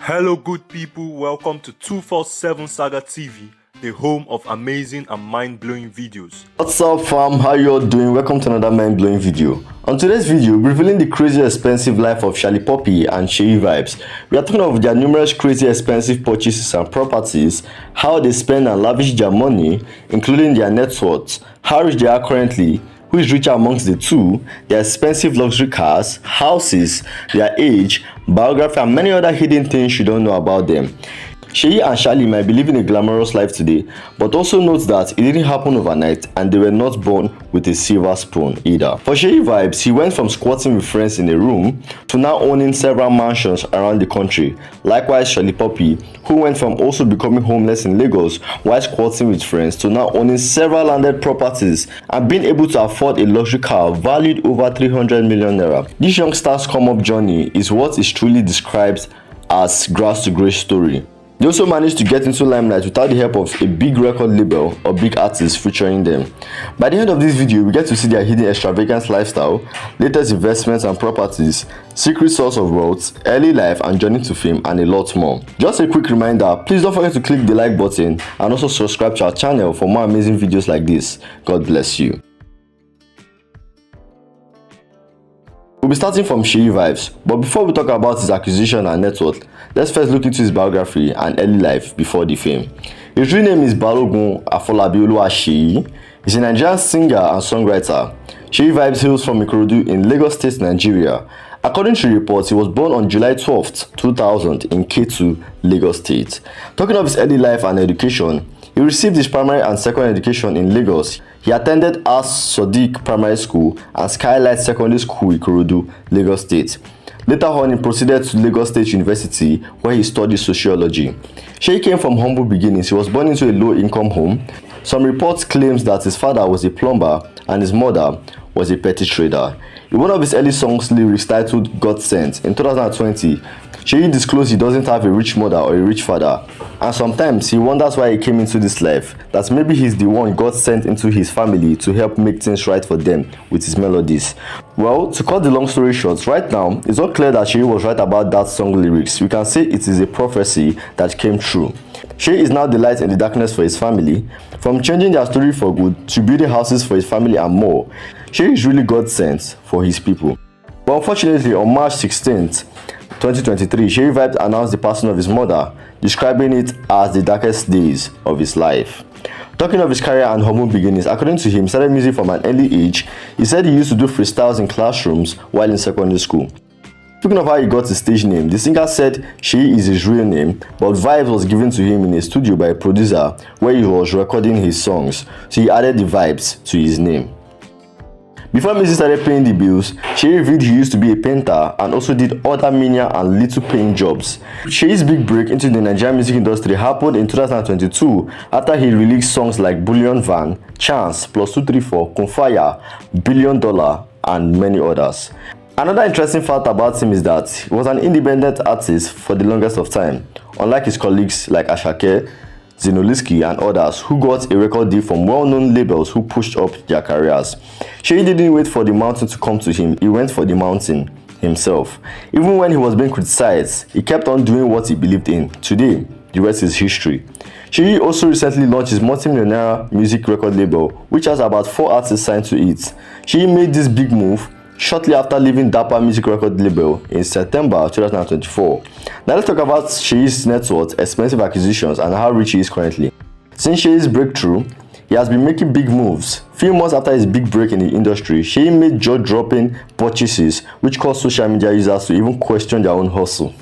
Hello good people, welcome to 247 Saga TV, the home of amazing and mind-blowing videos. What's up fam, how you all doing? Welcome to another mind-blowing video. On today's video, we're revealing the crazy expensive life of Shallipopi and Seyi Vibez. We are talking about their numerous crazy expensive purchases and properties, how they spend and lavish their money, including their net worth, how rich they are currently, who is richer amongst the two, their expensive luxury cars, houses, their age, biography, and many other hidden things you don't know about them. Seyi and Shalli might be living a glamorous life today, but also note that it didn't happen overnight and they were not born with a silver spoon either. For Seyi Vibez, he went from squatting with friends in a room to now owning several mansions around the country. Likewise, Shallipopi, who went from also becoming homeless in Lagos while squatting with friends to now owning several landed properties and being able to afford a luxury car valued over 300 million naira. This young star's come-up journey is what is truly described as grass to grace story. They also managed to get into limelight without the help of a big record label or big artists featuring them. By the end of this video, we get to see their hidden extravagant lifestyle, latest investments and properties, secret source of wealth, early life and journey to fame, and a lot more. Just a quick reminder, please don't forget to click the like button and also subscribe to our channel for more amazing videos like this. God bless you. We'll be starting from Seyi Vibez, but before we talk about his acquisition and net worth, let's first look into his biography and early life before the fame. His real name is Balogun Afolabioluwa Seyi. He's a Nigerian singer and songwriter. Seyi Vibez hails from Ikorodu in Lagos State, Nigeria. According to reports, he was born on July 12, 2000 in Ketu, Lagos State. Talking of his early life and education, he received his primary and secondary education in Lagos. He attended As Sodiq Primary School and Skylight Secondary School, Ikorodu, Lagos State. Later on, he proceeded to Lagos State University, where he studied sociology. Seyi came from humble beginnings. He was born into a low-income home. Some reports claim that his father was a plumber and his mother was a petty trader. In one of his early songs lyrics titled God Sent in 2020, Seyi disclosed he doesn't have a rich mother or a rich father, and sometimes he wonders why he came into this life, that maybe he's the one God sent into his family to help make things right for them with his melodies. Well, to cut the long story short, right now, it's not clear that Seyi was right about that song lyrics. We can say it is a prophecy that came true. Seyi is now the light in the darkness for his family. From changing their story for good to building houses for his family and more, Seyi is really God sent for his people. But unfortunately, on March 16th, 2023, Seyi Vibez announced the passing of his mother, describing it as the darkest days of his life. Talking of his career and humble beginnings, according to him, he started music from an early age. He said he used to do freestyles in classrooms while in secondary school. Speaking of how he got his stage name, the singer said Seyi is his real name, but Vibez was given to him in a studio by a producer where he was recording his songs, so he added the Vibez to his name. Before music started paying the bills, Seyi revealed he used to be a painter and also did other menial and little paying jobs. Seyi's big break into the Nigerian music industry happened in 2022 after he released songs like Bullion Van, Chance, Plus 234, Confire, $1 Billion, and many others. Another interesting fact about him is that he was an independent artist for the longest of time, unlike his colleagues like Ashake, Zinoliski, and others who got a record deal from well-known labels who pushed up their careers. Seyi didn't wait for the mountain to come to him, he went for the mountain himself. Even when he was being criticized, he kept on doing what he believed in. Today, the rest is history. Seyi also recently launched his multi-millionaire music record label, which has about 4 artists signed to it. Seyi made this big move shortly after leaving Dapper Music Record label in September 2024. Now let's talk about Seyi's net worth, expensive acquisitions, and how rich he is currently. Since Seyi's breakthrough, he has been making big moves. Few months after his big break in the industry, Seyi made jaw-dropping purchases which caused social media users to even question their own hustle.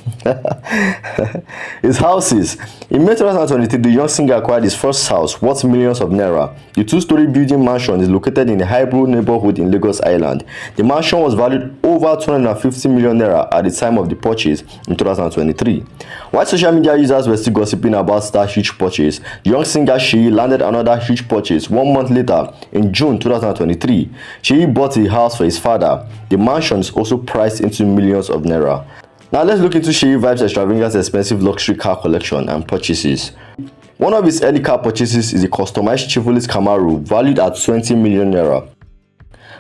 His houses. In May 2023, the young singer acquired his first house worth millions of naira. The 2-story building mansion is located in a Highbrow neighborhood in Lagos Island. The mansion was valued over 250 million naira at the time of the purchase in 2023. While social media users were still gossiping about that huge purchase, the young singer Seyi landed another huge purchase 1 month later in June 2023. Seyi bought a house for his father. The mansion is also priced into millions of naira. Now let's look into Seyi Vibez' extravagant expensive luxury car collection and purchases. One of his early car purchases is a customized Chevrolet Camaro valued at 20 million naira.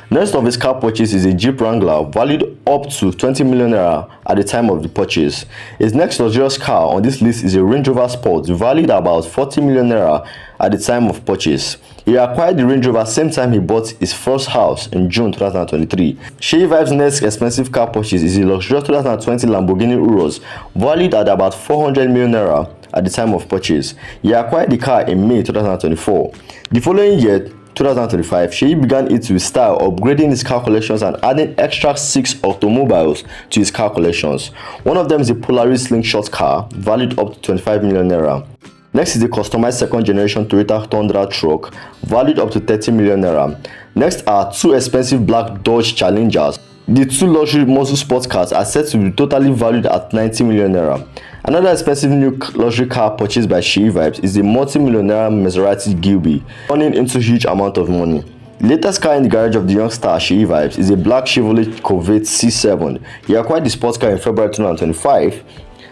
Next of his car purchase is a Jeep Wrangler valued up to 20 million naira at the time of the purchase. His next luxurious car on this list is a Range Rover Sport valued about 40 million naira at the time of purchase. He acquired the Range Rover same time he bought his first house in June 2023. Seyi Vibez' next expensive car purchase is a luxurious 2020 Lamborghini Urus valued at about 400 million naira at the time of purchase. He acquired the car in May 2024. The following year, 2025, Seyi began it with style, upgrading his car collections and adding extra 6 automobiles to his car collections. One of them is a Polaris Slingshot car valued up to 25 million naira. Next is the customized second generation Toyota Tundra truck valued up to 30 million naira. Next are two expensive black Dodge Challengers. The two luxury muscle sports cars are said to be totally valued at 90 million naira. Another expensive new luxury car purchased by Seyi Vibez is the multi-millionaire Maserati Gilby, running into huge amount of money. The latest car in the garage of the young star Seyi Vibez is a black Chevrolet Corvette C7. He acquired the sports car in February 2025.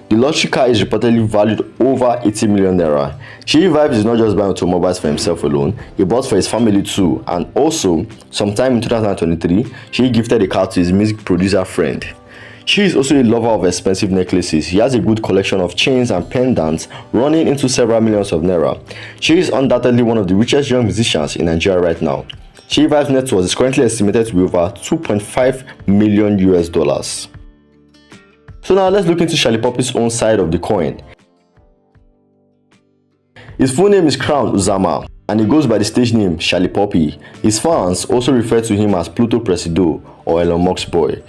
The luxury car is reportedly valued over 80 million naira. Seyi Vibez is not just buying automobiles for himself alone, he bought for his family too, and also, sometime in 2023, Seyi gifted a car to his music producer friend. Seyi is also a lover of expensive necklaces. He has a good collection of chains and pendants running into several millions of naira. Seyi is undoubtedly one of the richest young musicians in Nigeria right now. Seyi Vibez' net worth is currently estimated to be over 2.5 million US dollars. So now let's look into Shallipopi's own side of the coin. His full name is Crown Uzama, and he goes by the stage name Shallipopi. His fans also refer to him as Pluto Presido or Elon Musk's boy.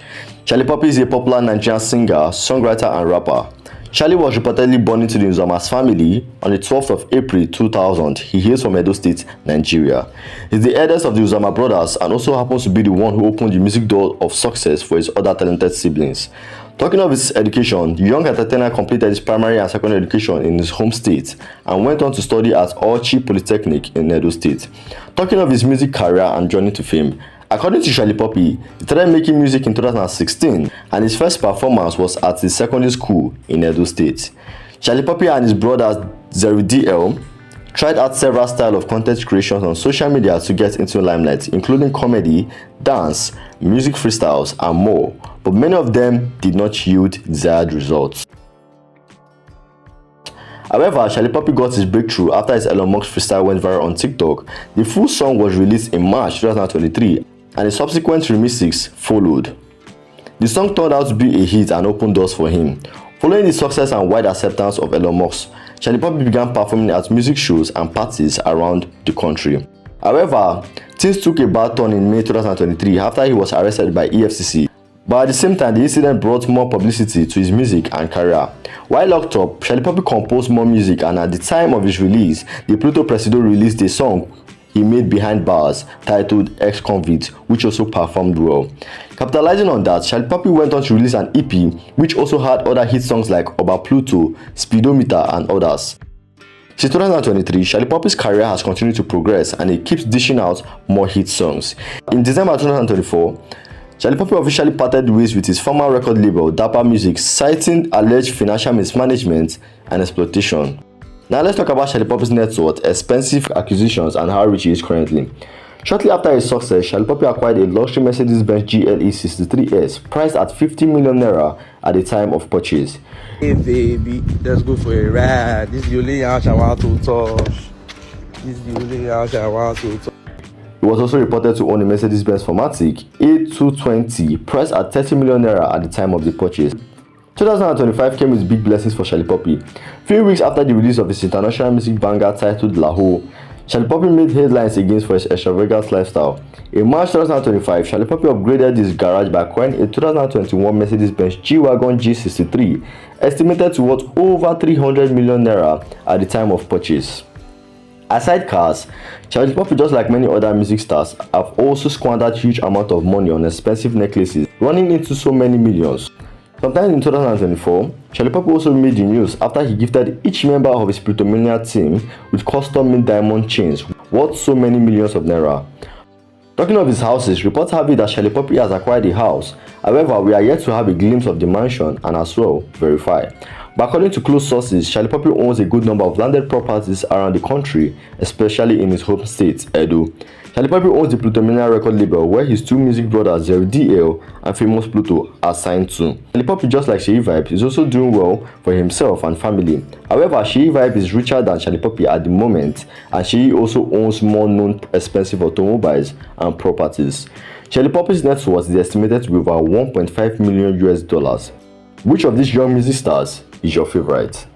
Shallipopi is a popular Nigerian singer, songwriter and rapper. Shalli was reportedly born into the Uzama's family on the 12th of April 2000. He hails from Edo State, Nigeria. He's the eldest of the Uzama brothers and also happens to be the one who opened the music door of success for his other talented siblings. Talking of his education, the young entertainer completed his primary and secondary education in his home state and went on to study at Auchi Polytechnic in Edo State. Talking of his music career and journey to fame, according to Shallipopi, he started making music in 2016 and his first performance was at his secondary school in Edo State. Shallipopi and his brothers Zerry DL tried out several styles of content creations on social media to get into limelight, including comedy, dance, music freestyles, and more, but many of them did not yield desired results. However, Shallipopi got his breakthrough after his Elon Musk freestyle went viral on TikTok. The full song was released in March 2023, and the subsequent remixes followed. The song turned out to be a hit and opened doors for him. Following the success and wide acceptance of Elon Musk, Shallipopi began performing at music shows and parties around the country. However, things took a bad turn in May 2023 after he was arrested by EFCC. But at the same time, the incident brought more publicity to his music and career. While locked up, Shallipopi composed more music, and at the time of his release, the Pluto Presido released a song he made behind bars titled Ex-Convict, which also performed well. Capitalizing on that, Shallipopi went on to release an EP which also had other hit songs like Oba Pluto, Speedometer, and others. Since 2023, Shallipopi's career has continued to progress and he keeps dishing out more hit songs. In December 2024, Shallipopi officially parted ways with his former record label, Dapper Music, citing alleged financial mismanagement and exploitation. Now let's talk about Shallipopi's net worth, expensive acquisitions, and how rich he is currently. Shortly after his success, Shallipopi acquired a luxury Mercedes-Benz GLE 63S priced at 50 million naira at the time of purchase. Hey baby, let's go for a ride. This is the only house I want to touch. This is the only house I want to touch. He was also reported to own a Mercedes-Benz Formatic A220 priced at 30 million naira at the time of the purchase. 2025 came with big blessings for Shallipopi. Few weeks after the release of his international music banger titled Laho, Shallipopi made headlines again for his extravagant lifestyle. In March 2025, Shallipopi upgraded his garage by acquiring a 2021 Mercedes-Benz G-Wagon G63, estimated to worth over 300 million naira at the time of purchase. Aside cars, Shallipopi, just like many other music stars, have also squandered huge amount of money on expensive necklaces, running into so many millions. Sometime in 2024, Shallipopi also made the news after he gifted each member of his Plutomania team with custom-made diamond chains worth so many millions of naira. Talking of his houses, reports have it that Shallipopi has acquired a house. However, we are yet to have a glimpse of the mansion and as well verify. But according to close sources, Shallipopi owns a good number of landed properties around the country, especially in his home state, Edo. Shallipopi owns the Pluto record label where his two music brothers Zerry DL and famous Pluto are signed to. Shallipopi, just like Seyi Vibez, is also doing well for himself and family. However, Seyi Vibez is richer than Shallipopi at the moment, and Seyi also owns more known expensive automobiles and properties. Shallipopi's net worth is estimated to be over $1.5 million. Which of these young music stars is your favorite?